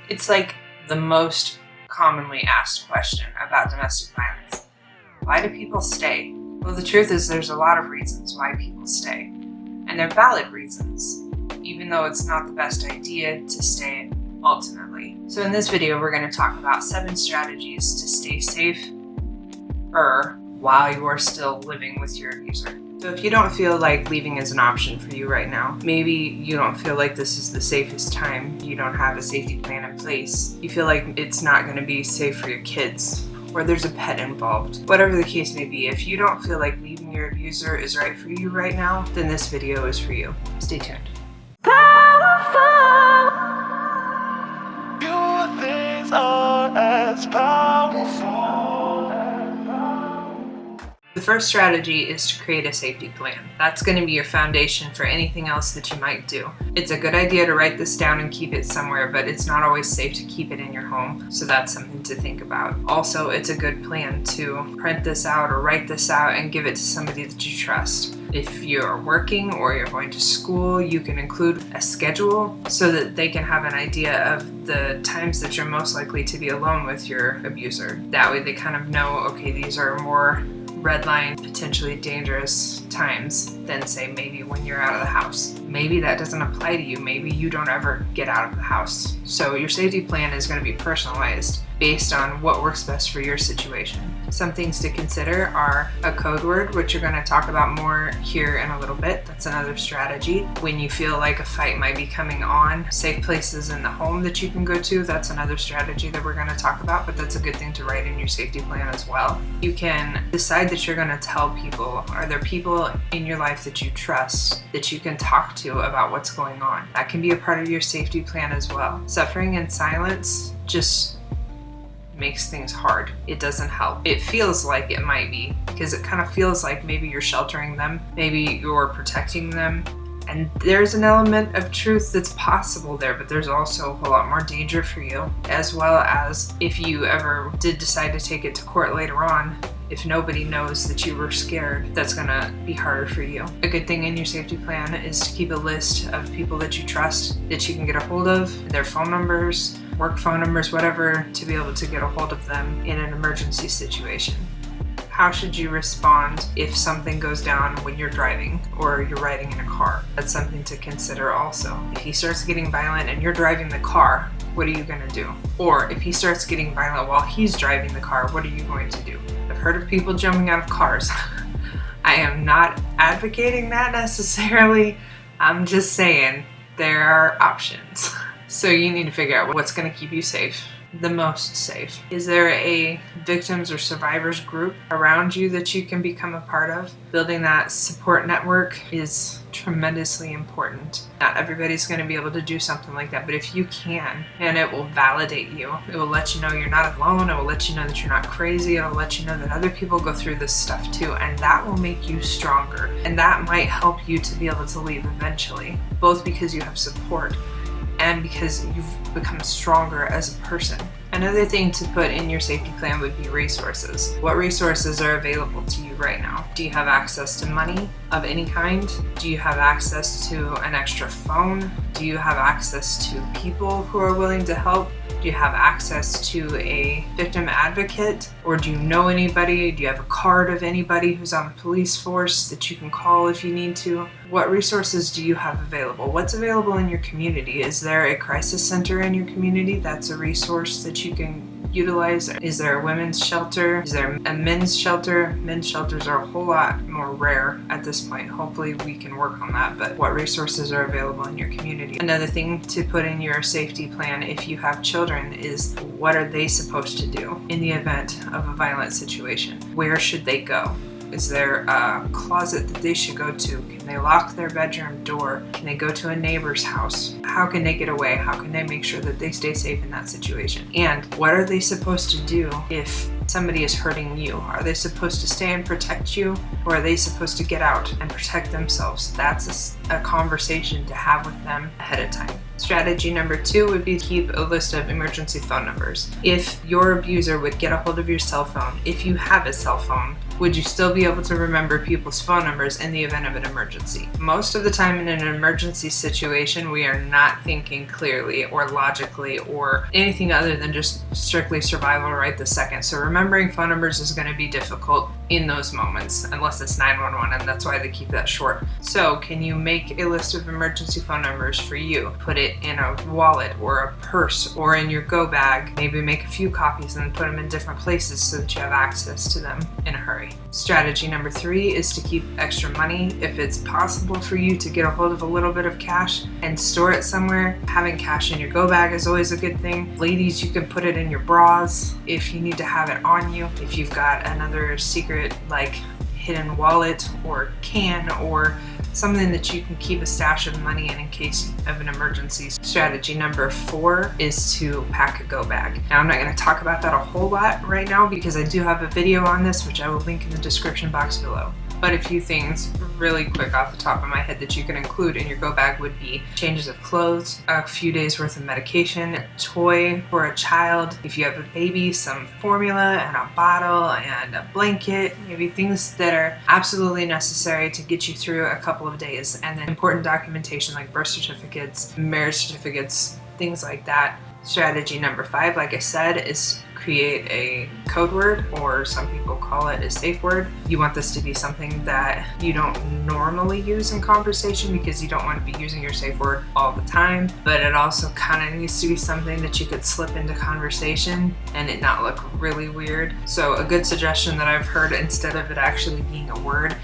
It's like the most commonly asked question about domestic violence. Why do people stay? Well, the truth is there's a lot of reasons why people stay. And they're valid reasons, even though it's not the best idea to stay ultimately. So in this video, we're going to talk about 7 strategies to stay safe while you are still living with your abuser. So if you don't feel like leaving is an option for you right now, maybe you don't feel like this is the safest time, you don't have a safety plan in place, you feel like it's not going to be safe for your kids, or there's a pet involved. Whatever the case may be, if you don't feel like leaving your abuser is right for you right now, then this video is for you. Stay tuned. Few things are as powerful. The first strategy is to create a safety plan. That's going to be your foundation for anything else that you might do. It's a good idea to write this down and keep it somewhere, but it's not always safe to keep it in your home, so that's something to think about. Also, it's a good plan to print this out or write this out and give it to somebody that you trust. If you're working or you're going to school, you can include a schedule so that they can have an idea of the times that you're most likely to be alone with your abuser. That way they kind of know, okay, these are more red line, potentially dangerous times than say maybe when you're out of the house. Maybe that doesn't apply to you. Maybe you don't ever get out of the house. So your safety plan is going to be personalized based on what works best for your situation. Some things to consider are a code word, which you're going to talk about more here in a little bit. That's another strategy. When you feel like a fight might be coming on, safe places in the home that you can go to, that's another strategy that we're going to talk about, but that's a good thing to write in your safety plan as well. You can decide that you're going to tell people. Are there people in your life that you trust that you can talk to about what's going on? That can be a part of your safety plan as well. Suffering in silence just makes things hard. It doesn't help. It feels like it might be, because it kind of feels like maybe you're sheltering them, maybe you're protecting them, and there's an element of truth that's possible there, but there's also a whole lot more danger for you, as well as if you ever did decide to take it to court later on. If nobody knows that you were scared, that's gonna be harder for you. A good thing in your safety plan is to keep a list of people that you trust, that you can get a hold of, their phone numbers, work phone numbers, whatever, to be able to get a hold of them in an emergency situation. How should you respond if something goes down when you're driving or you're riding in a car? That's something to consider also. If he starts getting violent and you're driving the car, what are you gonna do? Or if he starts getting violent while he's driving the car, what are you going to do? I've heard of people jumping out of cars. I am not advocating that necessarily. I'm just saying there are options. So you need to figure out what's going to keep you safe, the most safe. Is there a victims or survivors group around you that you can become a part of? Building that support network is tremendously important. Not everybody's going to be able to do something like that, but if you can, and it will validate you. It will let you know you're not alone. It will let you know that you're not crazy. It will let you know that other people go through this stuff too, and that will make you stronger. And that might help you to be able to leave eventually, both because you have support and because you've become stronger as a person. Another thing to put in your safety plan would be resources. What resources are available to you right now? Do you have access to money of any kind? Do you have access to an extra phone? Do you have access to people who are willing to help? Do you have access to a victim advocate? Or do you know anybody? Do you have a card of anybody who's on the police force that you can call if you need to? What resources do you have available? What's available in your community? Is there a crisis center in your community that's a resource that you can utilize? Is there a women's shelter? Is there a men's shelter? Men's shelters are a whole lot more rare at this point. Hopefully we can work on that, but what resources are available in your community? Another thing to put in your safety plan if you have children is what are they supposed to do in the event of a violent situation? Where should they go? Is there a closet that they should go to? Can they lock their bedroom door? Can they go to a neighbor's house? How can they get away? How can they make sure that they stay safe in that situation? And what are they supposed to do if somebody is hurting you? Are they supposed to stay and protect you? Or are they supposed to get out and protect themselves? That's a conversation to have with them ahead of time. Strategy number 2 would be to keep a list of emergency phone numbers. If your abuser would get a hold of your cell phone, if you have a cell phone, would you still be able to remember people's phone numbers in the event of an emergency? Most of the time in an emergency situation, we are not thinking clearly or logically or anything other than just strictly survival right this second. So remembering phone numbers is going to be difficult in those moments, unless it's 911, and that's why they keep that short. So can you make a list of emergency phone numbers for you? Put it in a wallet or a purse or in your go bag. Maybe make a few copies and put them in different places so that you have access to them in a hurry. Strategy number 3 is to keep extra money. If it's possible for you to get a hold of a little bit of cash and store it somewhere, having cash in your go bag is always a good thing. Ladies, you can put it in your bras if you need to have it on you. If you've got another secret like hidden wallet or can or something that you can keep a stash of money in case of an emergency. Strategy number 4 is to pack a go bag. Now I'm not going to talk about that a whole lot right now because I do have a video on this which I will link in the description box below. But a few things really quick off the top of my head that you can include in your go bag would be changes of clothes, a few days worth of medication, a toy for a child, if you have a baby, some formula and a bottle and a blanket, maybe things that are absolutely necessary to get you through a couple of days, and then important documentation like birth certificates, marriage certificates, things like that. Strategy number 5, like I said, is create a code word, or some people call it a safe word. You want this to be something that you don't normally use in conversation because you don't want to be using your safe word all the time, but it also kind of needs to be something that you could slip into conversation and it not look really weird. So a good suggestion that I've heard, instead of it actually being a word,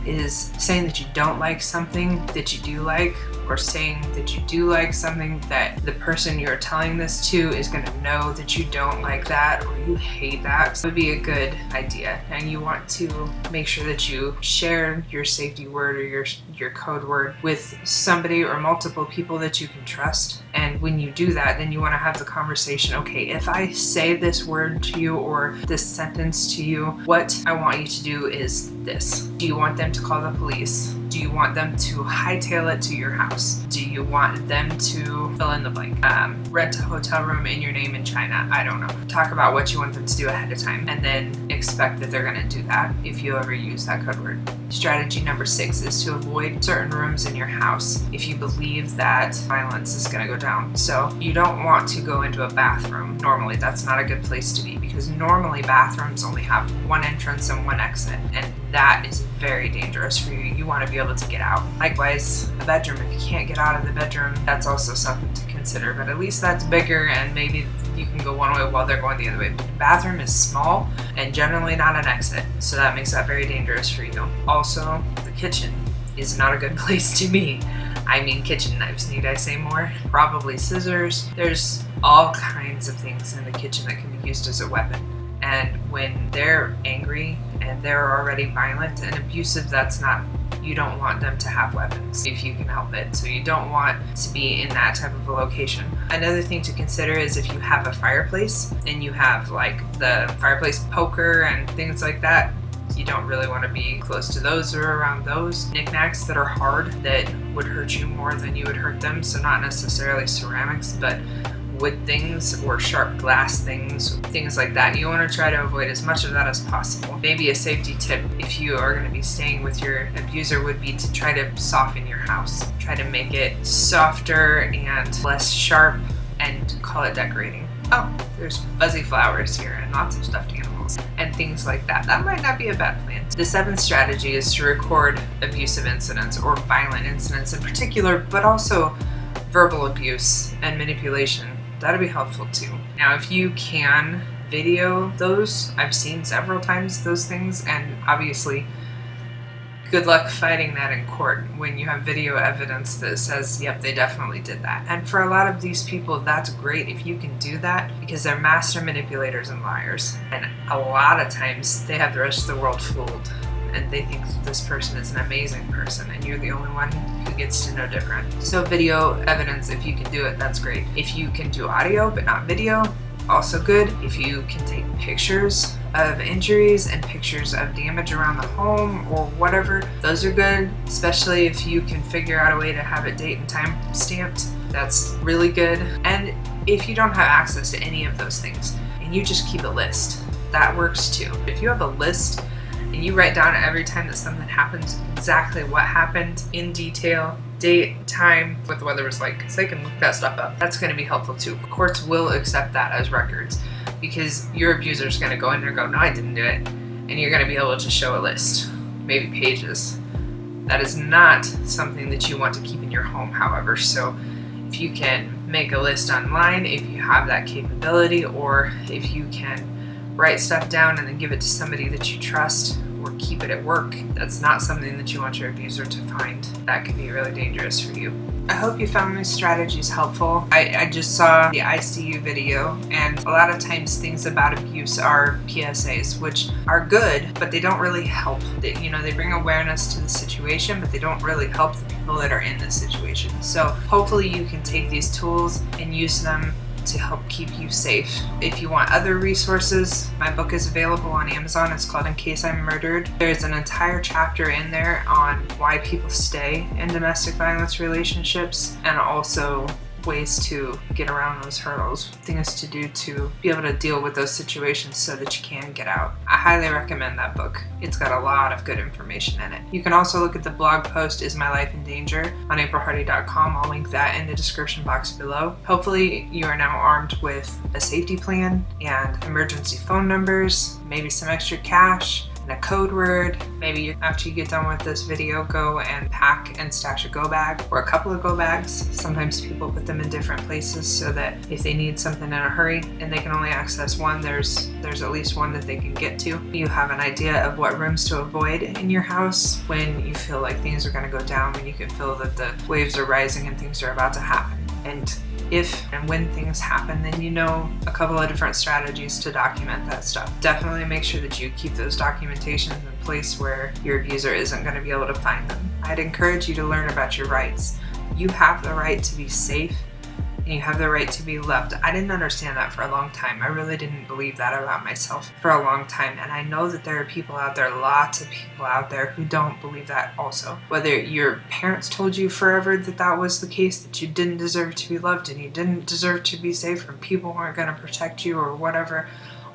is saying that you don't like something that you do like, or saying that you do like something that the person you're telling this to is going to know that you don't like that or you hate that. So it would be a good idea, and you want to make sure that you share your safety word or your code word with somebody or multiple people that you can trust. And when you do that, then you want to have the conversation, okay, if I say this word to you or this sentence to you, what I want you to do is this. Do you want them to call the police? Do you want them to hightail it to your house? Do you want them to fill in the blank? Rent a hotel room in your name in China? I don't know. Talk about what you want them to do ahead of time and then expect that they're going to do that if you ever use that code word. Strategy number 6 is to avoid certain rooms in your house if you believe that violence is going to go down. So you don't want to go into a bathroom. Normally, that's not a good place to be because normally bathrooms only have one entrance and one exit, and that is very dangerous for you. You want to be able to get out. Likewise, a bedroom, if you can't get out of the bedroom, that's also something to consider, but at least that's bigger and maybe you can go one way while they're going the other way. But the bathroom is small and generally not an exit, so that makes that very dangerous for you. Also, the kitchen is not a good place to be. I mean, kitchen knives, need I say more? Probably scissors. There's all kinds of things in the kitchen that can be used as a weapon. And when they're angry and they're already violent and abusive, you don't want them to have weapons if you can help it. So you don't want to be in that type of a location. Another thing to consider is if you have a fireplace and you have like the fireplace poker and things like that, you don't really want to be close to those or around those. Knickknacks that are hard that would hurt you more than you would hurt them. So not necessarily ceramics, but wood things or sharp glass things like that. You want to try to avoid as much of that as possible. Maybe a safety tip if you are going to be staying with your abuser would be to try to soften your house. Try to make it softer and less sharp and call it decorating. Oh, there's fuzzy flowers here and lots of stuffed animals and things like that. That might not be a bad plan. The 7th strategy is to record abusive incidents or violent incidents in particular, but also verbal abuse and manipulation. That'll be helpful too. Now, if you can video those, I've seen several times those things, and obviously good luck fighting that in court when you have video evidence that says, yep, they definitely did that. And for a lot of these people, that's great if you can do that because they're master manipulators and liars. And a lot of times they have the rest of the world fooled and they think that this person is an amazing person and you're the only one who gets to know different. So video evidence, if you can do it, that's great. If you can do audio but not video, Also good if you can take pictures of injuries and pictures of damage around the home or whatever. Those are good, especially if you can figure out a way to have it date and time stamped. That's really good. And if you don't have access to any of those things and you just keep a list, that works too. If you have a list and you write down every time that something happens, exactly what happened in detail, date, time, what the weather was like, so they can look that stuff up. That's going to be helpful too. Courts will accept that as records because your abuser is going to go in there and go, no, I didn't do it. And you're going to be able to show a list, maybe pages. That is not something that you want to keep in your home, however. So if you can make a list online, if you have that capability, or if you can write stuff down and then give it to somebody that you trust, or keep it at work, that's not something that you want your abuser to find. That can be really dangerous for you. I hope you found these strategies helpful. I just saw the ICU video, and a lot of times things about abuse are PSAs, which are good, but they don't really help. They bring awareness to the situation, but they don't really help the people that are in this situation. So hopefully you can take these tools and use them to help keep you safe. If you want other resources, my book is available on Amazon. It's called In Case I'm Murdered. There's an entire chapter in there on why people stay in domestic violence relationships, and also ways to get around those hurdles, things to do to be able to deal with those situations so that you can get out. I highly recommend that book. It's got a lot of good information in it. You can also look at the blog post, Is My Life in Danger, on aprilhardy.com. I'll link that in the description box below. Hopefully you are now armed with a safety plan and emergency phone numbers, maybe some extra cash, and a code word. Maybe after you get done with this video, go and pack and stash a go bag or a couple of go bags. Sometimes people put them in different places so that if they need something in a hurry and they can only access one, there's at least one that they can get to. You have an idea of what rooms to avoid in your house when you feel like things are going to go down, when you can feel that the waves are rising and things are about to happen. And if and when things happen, then you know a couple of different strategies to document that stuff. Definitely make sure that you keep those documentations in a place where your abuser isn't going to be able to find them. I'd encourage you to learn about your rights. You have the right to be safe, and you have the right to be loved. I didn't understand that for a long time. I really didn't believe that about myself for a long time. And I know that there are people out there, lots of people out there, who don't believe that also. Whether your parents told you forever that that was the case, that you didn't deserve to be loved and you didn't deserve to be safe and people weren't going to protect you or whatever,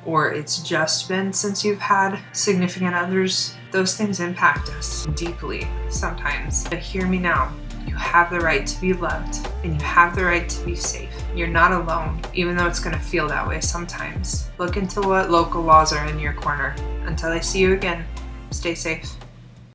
or it's just been since you've had significant others, those things impact us deeply sometimes. But hear me now. You have the right to be loved, and you have the right to be safe. You're not alone, even though it's going to feel that way sometimes. Look into what local laws are in your corner. Until I see you again, stay safe.